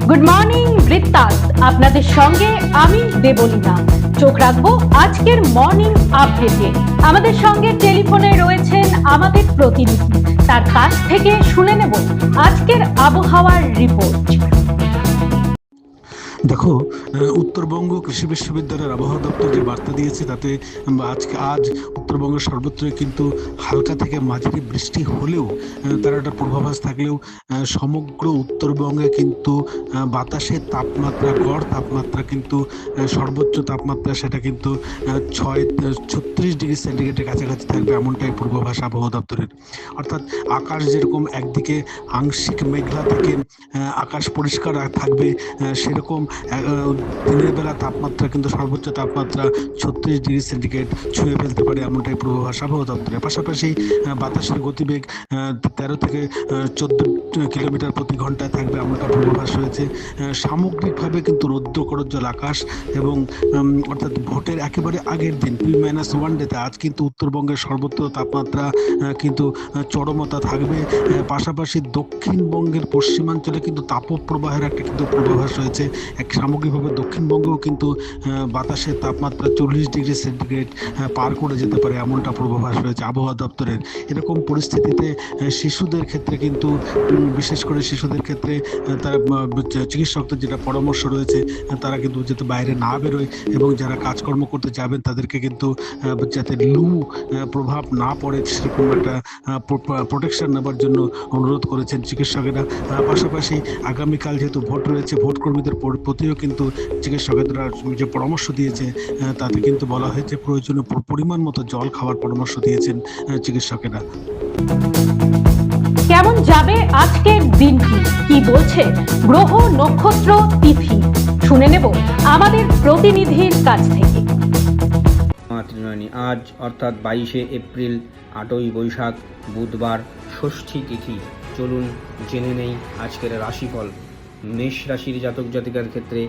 Good morning বৃত্তান্ত, আপনাদের সঙ্গে আমি দেবলীনা। চোখ রাখবো আজকের মর্নিং আপডেটে। আমাদের সঙ্গে টেলিফোনে রয়েছেন আমাদের প্রতিনিধি, তার কাছ থেকে শুনে নেব আজকের আবহাওয়ার রিপোর্ট। দেখো, উত্তরবঙ্গ কৃষি বিশ্ববিদ্যালয়ের আবহাওয়া দপ্তর যে বার্তা দিয়েছে তাতে আজ উত্তরবঙ্গের সর্বত্রই কিন্তু হালকা থেকে মাঝারি বৃষ্টি হলেও তার একটা পূর্বাভাস থাকলেও সমগ্র উত্তরবঙ্গে কিন্তু বাতাসের তাপমাত্রা, গড় তাপমাত্রা কিন্তু সর্বোচ্চ তাপমাত্রা সেটা কিন্তু 36 ডিগ্রি সেন্টিগ্রেডের কাছাকাছি থাকবে, এমনটাই পূর্বাভাস আবহাওয়া দপ্তরের। অর্থাৎ আকাশ যেরকম একদিকে আংশিক মেঘলা থেকে আকাশ পরিষ্কার থাকবে, সেরকম দিনের বেলা তাপমাত্রা কিন্তু সর্বোচ্চ তাপমাত্রা 36 ডিগ্রি সেন্টিগ্রেড ছুঁয়ে ফেলতে পারে, এমনটাই পূর্বাভাস আবহাওয়া দপ্তরের। পাশাপাশি বাতাসের গতিবেগ 13 থেকে 14 কিলোমিটার প্রতি ঘন্টায় থাকবে, এমনটা পূর্বাভাস রয়েছে। সামগ্রিকভাবে কিন্তু রৌদ্র করজ্জ্বল আকাশ এবং অর্থাৎ ভোটের একেবারে আগের দিন P-1 ডেতে আজ কিন্তু উত্তরবঙ্গের সর্বত্র তাপমাত্রা কিন্তু চরমতা থাকবে। পাশাপাশি দক্ষিণবঙ্গের পশ্চিমাঞ্চলে কিন্তু তাপপ্রবাহের একটা কিন্তু পূর্বাভাস রয়েছে। সামগ্রিকভাবে দক্ষিণবঙ্গেও কিন্তু বাতাসের তাপমাত্রা 40 ডিগ্রি সেন্টিগ্রেড পার করে যেতে পারে, এমনটা পূর্বাভাস রয়েছে আবহাওয়া দপ্তরের। এরকম পরিস্থিতিতে শিশুদের ক্ষেত্রে কিন্তু বিশেষ করে শিশুদের ক্ষেত্রে তারা চিকিৎসকদের যেটা পরামর্শ রয়েছে তারা কিন্তু যাতে বাইরে না বেরোয় এবং যারা কাজকর্ম করতে যাবেন তাদেরকে কিন্তু যাতে লু প্রভাব না পড়ে সেরকম একটা প্রোটেকশন নেবার জন্য অনুরোধ করেছেন চিকিৎসকেরা। পাশাপাশি আগামীকাল যেহেতু ভোট রয়েছে, ভোট কর্মীদের প্রতিও কিন্তু চিকিৎসকেরা যে পরামর্শ দিয়েছে তাতে কিন্তু বলা হয়েছে প্রয়োজনীয় পরিমাণ মতো জল খাওয়ার পরামর্শ দিয়েছেন চিকিৎসকেরা। কেমন যাবে আজকের দিনটি, কি বলছে গ্রহ, নক্ষত্র, তিথি, শুনে নেব আমাদের প্রতিনিধির কাছ থেকে। আজ অর্থাৎ 22শে এপ্রিল, 8ই বৈশাখ, বুধবার, ষষ্ঠী তিথি। চলুন জেনে নেই আজকের রাশিফল। মেষ রাশির জাতক জাতিকার ক্ষেত্রে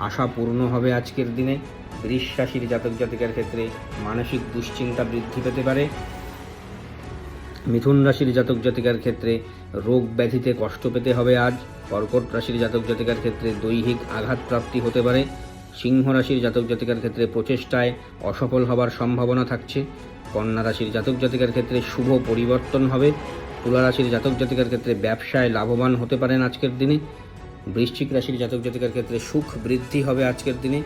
আশা পূর্ণ হবে আজকের দিনে। বৃষ রাশির জাতক জাতিকার ক্ষেত্রে মানসিক দুশ্চিন্তা বৃদ্ধি পেতে পারে। মিথুন রাশির জাতক জাতিকার ক্ষেত্রে রোগ ব্যাধিতে কষ্ট পেতে হবে আজ। কর্কট রাশির জাতক জাতিকার ক্ষেত্রে দৈহিক আঘাত প্রাপ্তি হতে পারে। সিংহ রাশির জাতক জাতিকার ক্ষেত্রে প্রচেষ্টায় অসফল হবার সম্ভাবনা থাকছে। কন্যা রাশির জাতক জাতিকার ক্ষেত্রে শুভ পরিবর্তন হবে। তুলা রাশির জাতক জাতিকার ক্ষেত্রে ব্যবসায় লাভবান হতে পারেন আজকের দিনে। বৃশ্চিক রাশির জাতক জাতিকার ক্ষেত্রে সুখ বৃদ্ধি হবে আজকের দিনে।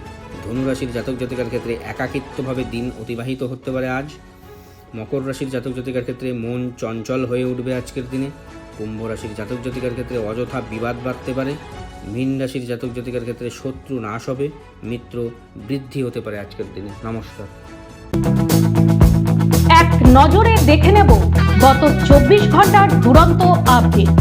ধনু রাশির জাতক জাতিকার ক্ষেত্রে একাকিত্বভাবে দিন অতিবাহিত হতে পারে আজ। মকর রাশির জাতক জাতিকার ক্ষেত্রে মন চঞ্চল হয়ে উঠবে আজকের দিনে। কুম্ভ রাশির জাতক জাতিকার ক্ষেত্রে অযথা বিবাদ বাড়তে পারে। মীন রাশির জাতক জাতিকার ক্ষেত্রে শত্রু নাশ হবে, মিত্র বৃদ্ধি হতে পারে আজকের দিনে। নমস্কার। এক নজরে দেখে নেব গত 24 ঘন্টার দুরন্ত আপডেট।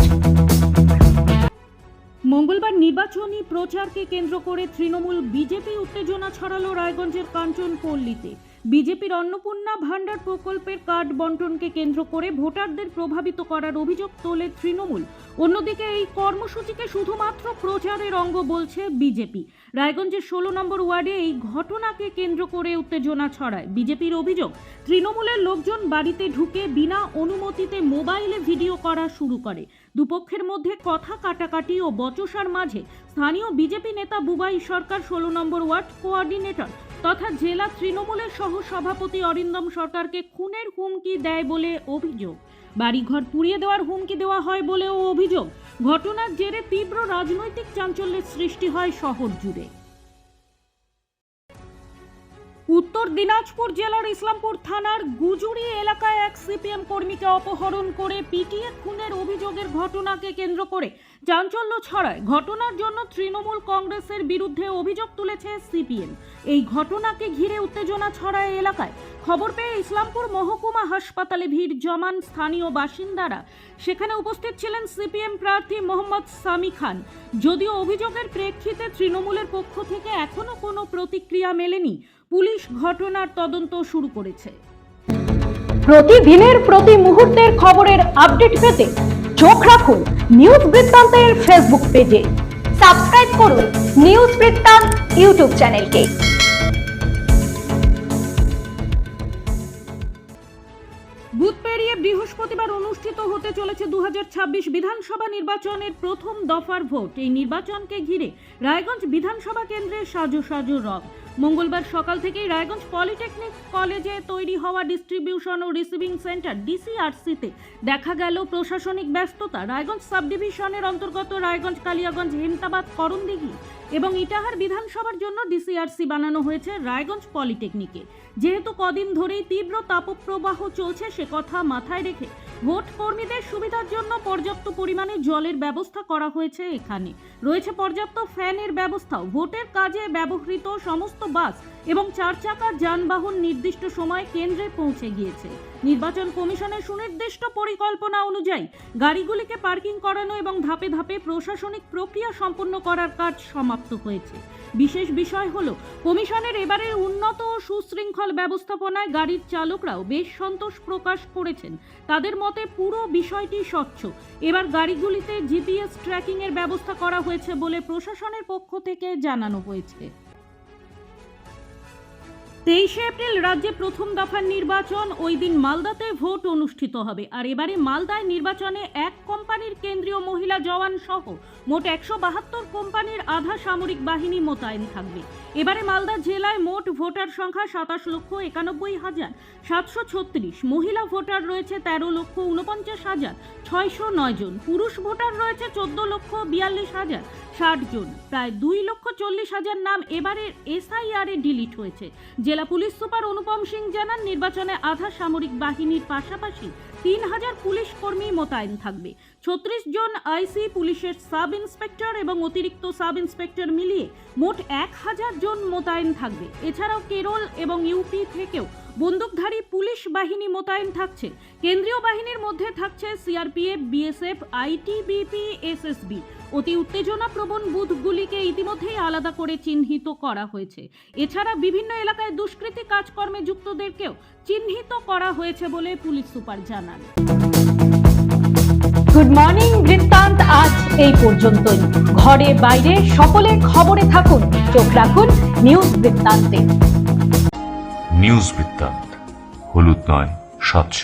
মঙ্গলবার নির্বাচনী প্রচারকে কেন্দ্র করে তৃণমূল বিজেপি উত্তেজনা ছড়ালো রায়গঞ্জের কাঞ্চনপল্লীতে। বিজেপির অন্নপূর্ণা ভান্ডার প্রকল্পের কার্ড বন্টনকে কেন্দ্র করে ভোটারদের প্রভাবিত করার অভিযোগ তোলে তৃণমূল। অন্যদিকে এই কর্মসূচিকে শুধুমাত্র প্রচারের অঙ্গ বলছে বিজেপি। রায়গঞ্জের 16 নম্বর ওয়ার্ডে এই ঘটনাকে কেন্দ্র করে উত্তেজনা ছড়ায়। বিজেপির অভিযোগ, তৃণমূলের লোকজন বাড়িতে ঢুকে বিনা অনুমতিতে মোবাইলে ভিডিও করা শুরু করে। দুপক্ষের মধ্যে কথা কাটাকাটি ও বচসার মাঝে স্থানীয় বিজেপি নেতা বুবাই সরকার, 16 নম্বর ওয়ার্ড কোঅর্ডিনেটর তথা জেলা তৃণমূলের সহ সভাপতি অরিন্দম সরকারকে খুনের হুমকি দেয় বলে অভিযোগ। বাড়িঘর পুড়িয়ে দেওয়ার হুমকি দেওয়া হয় বলেও অভিযোগ। ঘটনার জেরে তীব্র রাজনৈতিক চাঞ্চল্যের সৃষ্টি হয় শহর জুড়ে। উত্তর দিনাজপুর জেলার ইসলামপুর থানার গুজুরি এলাকায় এক সিপিএম কর্মীকে অপহরণ করে পিটিয়ে খুনের অভিযোগের ঘটনাকে কেন্দ্র করে চাঞ্চল্য ছড়ায়। ঘটনার জন্য তৃণমূল কংগ্রেসের বিরুদ্ধে অভিযোগ তুলেছে সিপিএম। এই ঘটনাকে ঘিরে উত্তেজনা ছড়ায় এলাকায়। খবর পেয়ে ইসলামপুর মহকুমা হাসপাতালে ভিড় জমান স্থানীয় বাসিন্দারা। সেখানে উপস্থিত ছিলেন সিপিএম প্রার্থী মোহাম্মদ সামি খান। যদিও অভিযোগের প্রেক্ষিতে তৃণমূলের পক্ষ থেকে এখনো কোনো প্রতিক্রিয়া মেলেনি, পুলিশ ঘটনার তদন্ত শুরু করেছে। প্রতিদিনের প্রতি মুহূর্তের খবরের আপডেট পেতে চোখ রাখুন নিউজ বৃত্তান্তের ফেসবুক পেজে। সাবস্ক্রাইব করুন নিউজ বৃত্তান্ত ইউটিউব চ্যানেলকে। বুধ পেরিয়ে বৃহস্পতিবার অনুষ্ঠিত হতে চলেছে চলেছে 2026 বিধানসভা নির্বাচনের প্রথম দফার ভোট। এই নির্বাচনকে ঘিরে রায়গঞ্জ বিধানসভা কেন্দ্রে সাজো সাজো রব। মঙ্গলবার সকাল থেকেই রায়গঞ্জ পলিটেকনিক কলেজে তৈরি হওয়া ডিস্ট্রিবিউশন ও রিসিভিং সেন্টার ডিসিআরসিতে দেখা গেল প্রশাসনিক ব্যস্ততা। রায়গঞ্জ সাব ডিভিশনের অন্তর্গত রায়গঞ্জ, কালিয়াগঞ্জ, হেমতাবাদ, করণদিঘি এবং ইটাহার বিধানসভার জন্য ডিসিআরসি বানানো হয়েছে রায়গঞ্জ পলিটেকনিকে। যেহেতু কদিন ধরেই তীব্র তাপপ্রবাহ চলছে, সে কথা মাথায় রেখে ভোট কর্মীদের সুবিধার জন্য পর্যাপ্ত পরিমাণে জলের ব্যবস্থা করা হয়েছে। এখানে রয়েছে পর্যাপ্ত ফ্যানের ব্যবস্থাও। ভোটের কাজে ব্যবহৃত সমস্ত বাস এবং 4 চাকা যানবাহন নির্দিষ্ট সময়ে কেন্দ্রে পৌঁছে গিয়েছে। নির্বাচন কমিশনের সুনির্দিষ্ট পরিকল্পনা অনুযায়ী গাড়িগুলিকে পার্কিং করানো এবং ধাপে ধাপে প্রশাসনিক প্রক্রিয়া সম্পন্ন করার কাজ সমাপ্ত হয়েছে। বিশেষ বিষয় হলো, কমিশনের এবারের উন্নত ও সুশৃঙ্খল ব্যবস্থাপনায় গাড়ির চালকরাও বেশ সন্তোষ প্রকাশ করেছেন। তাদের মতে পুরো বিষয়টি স্বচ্ছ। এবার গাড়িগুলিতে জিপিএস ট্র্যাকিং এর ব্যবস্থা করা হয়েছে বলে প্রশাসনের পক্ষ থেকে জানানো হয়েছে। 23 এপ্রিল রাজ্যে প্রথম দফার নির্বাচন। ওই দিন মালদাতে ভোট অনুষ্ঠিত হবে। আর এবারে মালদায় নির্বাচনে এক কোম্পানির কেন্দ্রীয় মহিলা জওয়ান সহ মোট 172 কোম্পানির আধা সামরিক বাহিনী মোতায়েন থাকবে। এবারে মালদা জেলায় মোট ভোটার সংখ্যা 27,91,736। মহিলা ভোটার রয়েছে 13,49,609 জন। পুরুষ ভোটার রয়েছে 14,42,060 জন। প্রায় 2,40,000 নাম এবারের SIR এ ডিলিট হয়েছে। জেলা পুলিশ সুপার অনুপম সিং জানান, নির্বাচনে আধা সামরিক বাহিনীর পাশাপাশি 3,000 পুলিশ কর্মী মোতায়েন থাকবে। 36 জন আইসি, পুলিশের সাব ইন্সপেক্টর এবং অতিরিক্ত সাব ইন্সপেক্টর মিলিয়ে মোট 1,000 জন মোতায়েন থাকবে। এছাড়াও কেরল এবং ইউপি থেকেও বন্দুকধারী পুলিশ বাহিনী মোতায়েন থাকছে। কেন্দ্রীয় বাহিনীর মধ্যে থাকছে সিআরপিএফ, বিএসএফ, আইটিবিপি, এসএসবি। অতি উত্তেজনাপ্রবণ বুথগুলিকে ইতিমধ্যেই আলাদা করে চিহ্নিত করা হয়েছে। এছাড়া বিভিন্ন এলাকায় দুষ্কৃতী কাজকর্মে যুক্তদেরকেও চিহ্নিত করা হয়েছে বলে পুলিশ সুপার জানান। গুড মর্নিং বৃত্তান্ত আজ এই পর্যন্তই। ঘরে বাইরে সকলে খবরে থাকুন, চোখ রাখুন নিউজ বৃত্তান্তে। নিউজ বৃত্তান্ত, হলুদ নয়, স্বচ্ছ।